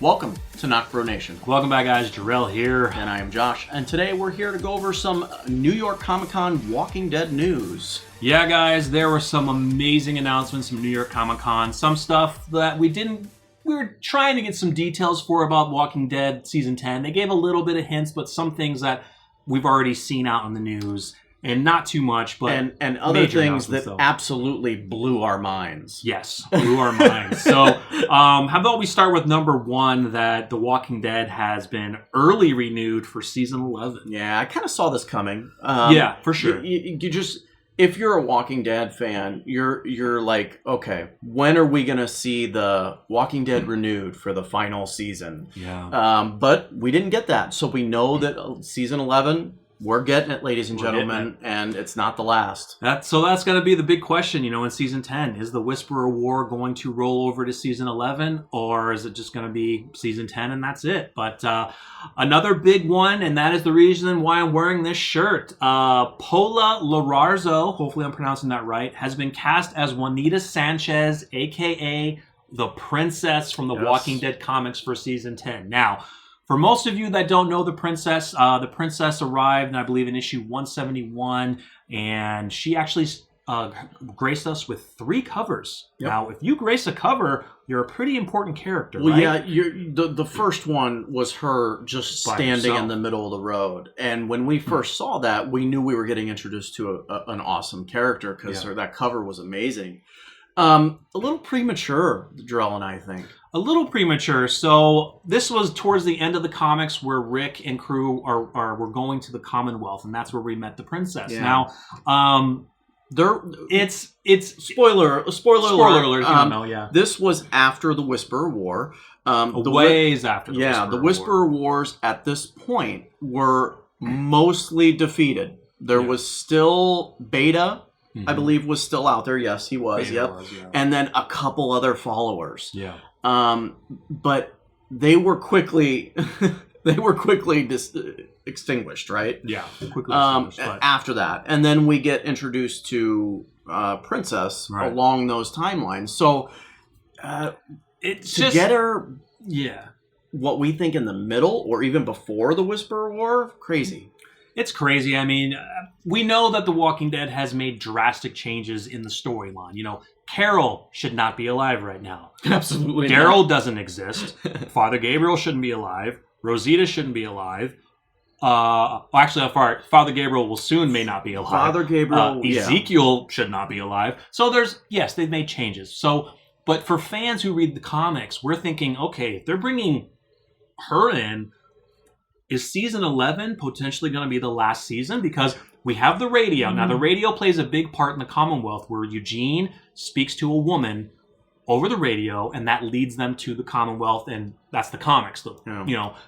Welcome to NocBro Nation. Welcome back, guys. Jarrell here. And I am Josh. And today we're here to go over some New York Comic Con Walking Dead news. Yeah, guys, there were some amazing announcements from New York Comic Con. Some stuff that we were trying to get some details for about Walking Dead Season 10. They gave a little bit of hints, but some things that we've already seen out in the news. And not too much, but and other things that absolutely blew our minds. Yes, blew our minds. So, how about we start with number one, that The Walking Dead has been early renewed for season 11. Yeah, I kind of saw this coming. Yeah, for sure. You just, if you're a Walking Dead fan, you're like, okay, when are we gonna see The Walking Dead renewed for the final season? Yeah. But we didn't get that, so we know that season 11. We're getting it, ladies and gentlemen, and it's not the last. That's going to be the big question, in Season 10. Is the Whisperer War going to roll over to Season 11, or is it just going to be Season 10 and that's it? But another big one, and that is the reason why I'm wearing this shirt. Paula Lararzo, hopefully I'm pronouncing that right, has been cast as Juanita Sanchez, a.k.a. the Princess from the Walking Dead comics for Season 10. Now, for most of you that don't know the Princess arrived, I believe, in issue 171, and she actually graced us with 3 covers. Yep. Now, if you grace a cover, you're a pretty important character, well, right? Yeah, the first one was her just standing in the middle of the road. And when we first saw that, we knew we were getting introduced to an awesome character because that cover was amazing. A little premature, Jarrell and I think. A little premature. So this was towards the end of the comics where Rick and crew were going to the Commonwealth, and that's where we met the Princess. Yeah. Now, it's spoiler alert. If you don't know, yeah. This was after the Whisperer War. Ways after. The Whisperer Wars at this point were mostly defeated. There was still Beta. Mm-hmm. I believe was still out there. Yes, he was. Yep. And then a couple other followers. Yeah. But they were quickly extinguished, right? Yeah. Quickly extinguished. After that, and then we get introduced to Princess along those timelines. So it's to get her, what we think in the middle or even before the Whisperer War, crazy. It's crazy. I mean, we know that The Walking Dead has made drastic changes in the storyline. Carol should not be alive right now. Absolutely not. Daryl doesn't exist. Father Gabriel shouldn't be alive. Rosita shouldn't be alive. Actually, Father Gabriel may not be alive. Father Gabriel, Ezekiel should not be alive. So they've made changes. So, but for fans who read the comics, we're thinking, okay, if they're bringing her in, is season 11 potentially going to be the last season? Because we have the radio. Mm-hmm. Now, the radio plays a big part in the Commonwealth where Eugene speaks to a woman over the radio, and that leads them to the Commonwealth, and that's the comics.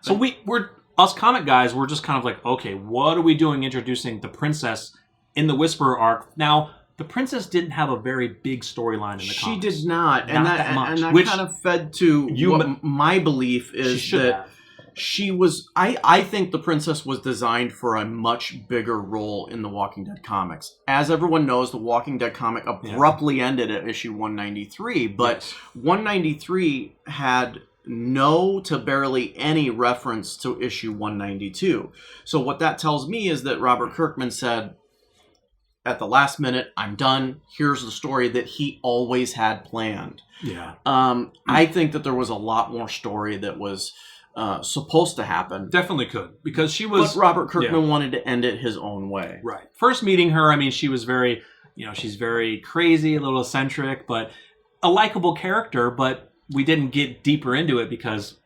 So we're us comic guys, we're just kind of like, okay, what are we doing introducing the Princess in the Whisperer arc? Now, the Princess didn't have a very big storyline in the comics. She did not. Not that much. And that kind of fed to what my belief is that she was. I think the Princess was designed for a much bigger role in the Walking Dead comics. As everyone knows, the Walking Dead comic abruptly ended at issue 193, but 193 had no to barely any reference to issue 192. So what that tells me is that Robert Kirkman said, at the last minute, I'm done. Here's the story that he always had planned. Yeah. I think that there was a lot more story that was supposed to happen. Definitely could, because she was... But Robert Kirkman wanted to end it his own way. Right. First meeting her, I mean, she was very, she's very crazy, a little eccentric, but a likable character, but we didn't get deeper into it because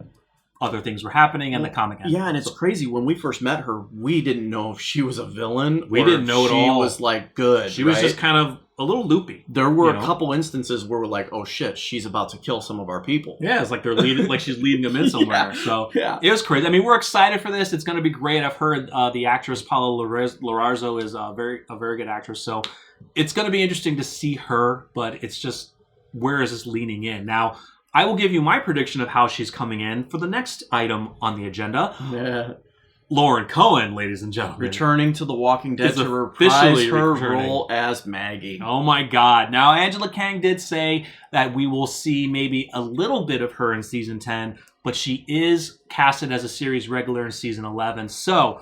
other things were happening and the comic ended. Yeah, and it's crazy. When we first met her, we didn't know if she was a villain. We didn't know at all. She was like good. She was just kind of a little loopy. There were a couple instances where we're like, oh shit, she's about to kill some of our people. Yeah, it's like they're leading, like she's leading them in somewhere. So it was crazy. I mean, we're excited for this. It's going to be great. I've heard the actress Paula Lararzo is a very good actress. So it's going to be interesting to see her, but it's just, where is this leaning in? Now, I will give you my prediction of how she's coming in for the next item on the agenda. Yeah. Lauren Cohan, ladies and gentlemen. Returning to The Walking Dead to reprise her role as Maggie. Oh my God. Now, Angela Kang did say that we will see maybe a little bit of her in Season 10, but she is casted as a series regular in season 11. So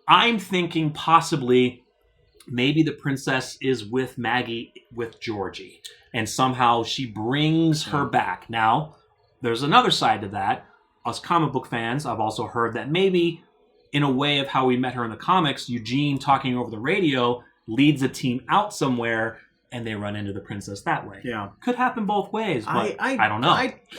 I'm thinking possibly maybe the princess is with Maggie, with Georgie, and somehow she brings her back. Now, there's another side to that. Us comic book fans, I've also heard that maybe in a way of how we met her in the comics, Eugene talking over the radio leads a team out somewhere and they run into the princess that way. Yeah. Could happen both ways, but I don't know.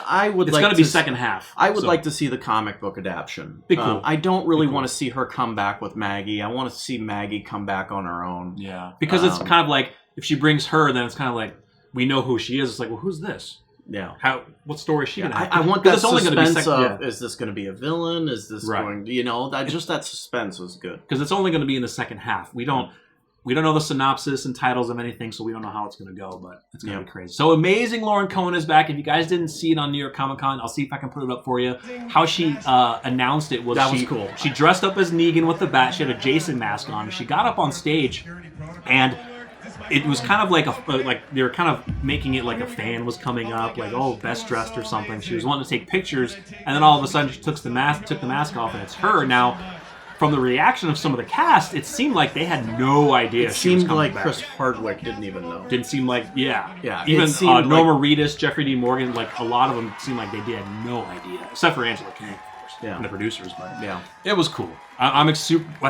I would it's like going to be second half. I would like to see the comic book adaptation. Be cool. I don't really want to see her come back with Maggie. I want to see Maggie come back on her own. Yeah. Because it's kind of like, if she brings her, then it's kind of like, we know who she is. It's like, well, who's this? Yeah. What story is she going to have? I want that suspense suspense of, is this going to be a villain? Is this going, that suspense was good. Because it's only going to be in the second half. We don't know the synopsis and titles of anything, so we don't know how it's going to go, but it's going to be crazy. So Amazing Lauren Cohan is back. If you guys didn't see it on New York Comic Con, I'll see if I can put it up for you. How she announced it was cool. She dressed up as Negan with the bat. She had a Jason mask on. She got up on stage, and it was kind of like they were kind of making it like a fan was coming up, like, oh, best dressed or something. She was wanting to take pictures, and then all of a sudden she took the mask off, and it's her. Now, from the reaction of some of the cast, it seemed like they had no idea. It seemed like Chris Hardwick didn't even know. Didn't seem like, yeah. Even Norma Reedus, Jeffrey D. Morgan, like a lot of them seemed like they had no idea, except for Angela Kang, of course, and the producers. But it was cool. I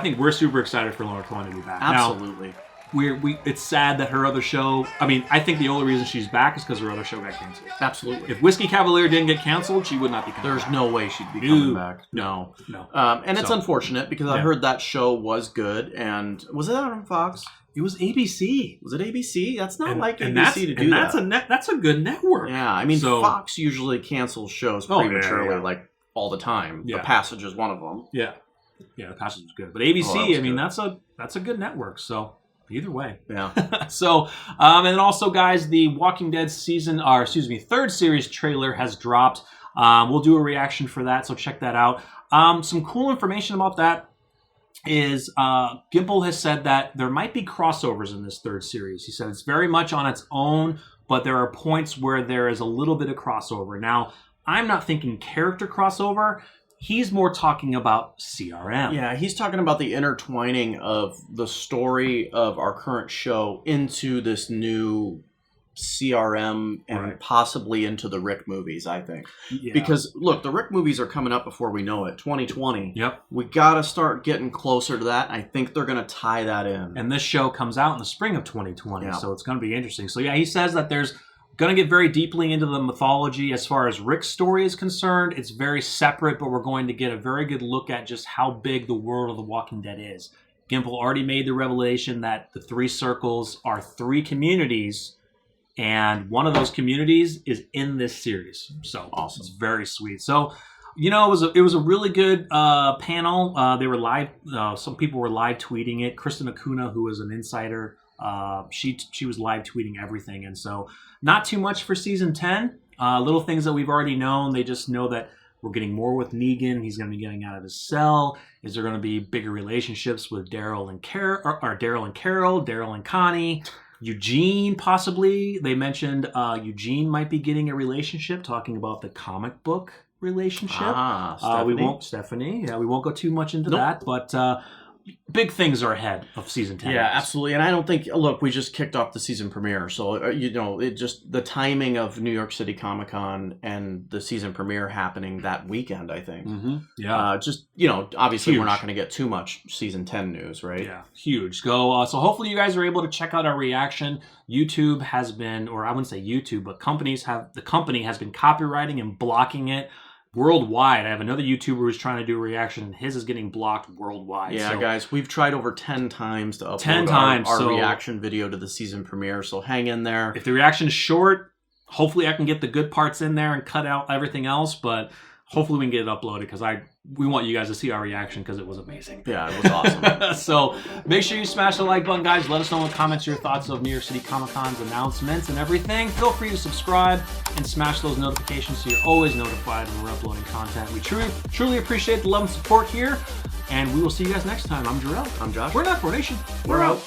think we're super excited for Lauren Cohan to be back. Absolutely. Now, it's sad that her other show. I mean, I think the only reason she's back is because her other show got canceled. Absolutely. If Whiskey Cavalier didn't get canceled, she would not be coming back. There's no way she'd be coming back. No. And it's unfortunate because I heard that show was good. And was it on Fox? It was ABC. Was it ABC? That's not like ABC to do that. That's a good network. Yeah, I mean, Fox usually cancels shows prematurely, like all the time. Yeah. The Passage is one of them. Yeah, The Passage was good, but ABC, I mean, that's a good network. So. Either way. Yeah. So, and then also, guys, the Walking Dead third series trailer has dropped. We'll do a reaction for that, so check that out. Some cool information about that is Gimple has said that there might be crossovers in this third series. He said it's very much on its own, but there are points where there is a little bit of crossover. Now, I'm not thinking character crossover. He's more talking about CRM. Yeah, he's talking about the intertwining of the story of our current show into this new CRM and possibly into the Rick movies, I think. Yeah. Because, look, the Rick movies are coming up before we know it, 2020. Yep. We got to start getting closer to that. I think they're going to tie that in. And this show comes out in the spring of 2020, so it's going to be interesting. So, yeah, he says that there's going to get very deeply into the mythology as far as Rick's story is concerned. It's very separate, but we're going to get a very good look at just how big the world of The Walking Dead is. Gimple already made the revelation that the 3 circles are 3 communities, and one of those communities is in this series. So awesome. It's very sweet. So, it was a really good panel. They were live. Some people were live tweeting it. Kristen Acuna, who is an insider, she was live tweeting everything, and so not too much for season 10. Little things that we've already known. They just know that we're getting more with Negan. He's going to be getting out of his cell. Is there going to be bigger relationships with Daryl and Carol, Daryl and Connie, Eugene possibly? They mentioned Eugene might be getting a relationship, talking about the comic book relationship. Stephanie. Yeah, we won't go too much into that, but big things are ahead of season 10. Yeah, absolutely. And I don't think, look, we just kicked off the season premiere. So, it just, the timing of New York City Comic Con and the season premiere happening that weekend, I think. Mm-hmm. Yeah. Obviously huge. We're not going to get too much season 10 news, right? Yeah, huge. So hopefully you guys are able to check out our reaction. YouTube has been, or I wouldn't say YouTube, but the company has been copywriting and blocking it worldwide. I have another YouTuber who's trying to do a reaction, and his is getting blocked worldwide. Yeah, guys, we've tried over 10 times to upload our reaction video to the season premiere, so hang in there. If the reaction is short, hopefully I can get the good parts in there and cut out everything else, but hopefully we can get it uploaded because we want you guys to see our reaction because it was amazing. Yeah, it was awesome. So make sure you smash the like button, guys. Let us know in the comments your thoughts of New York City Comic Con's announcements and everything. Feel free to subscribe and smash those notifications so you're always notified when we're uploading content. We truly appreciate the love and support here, and we will see you guys next time. I'm Jarrell. I'm Josh. We're NocBro Nation. We're out.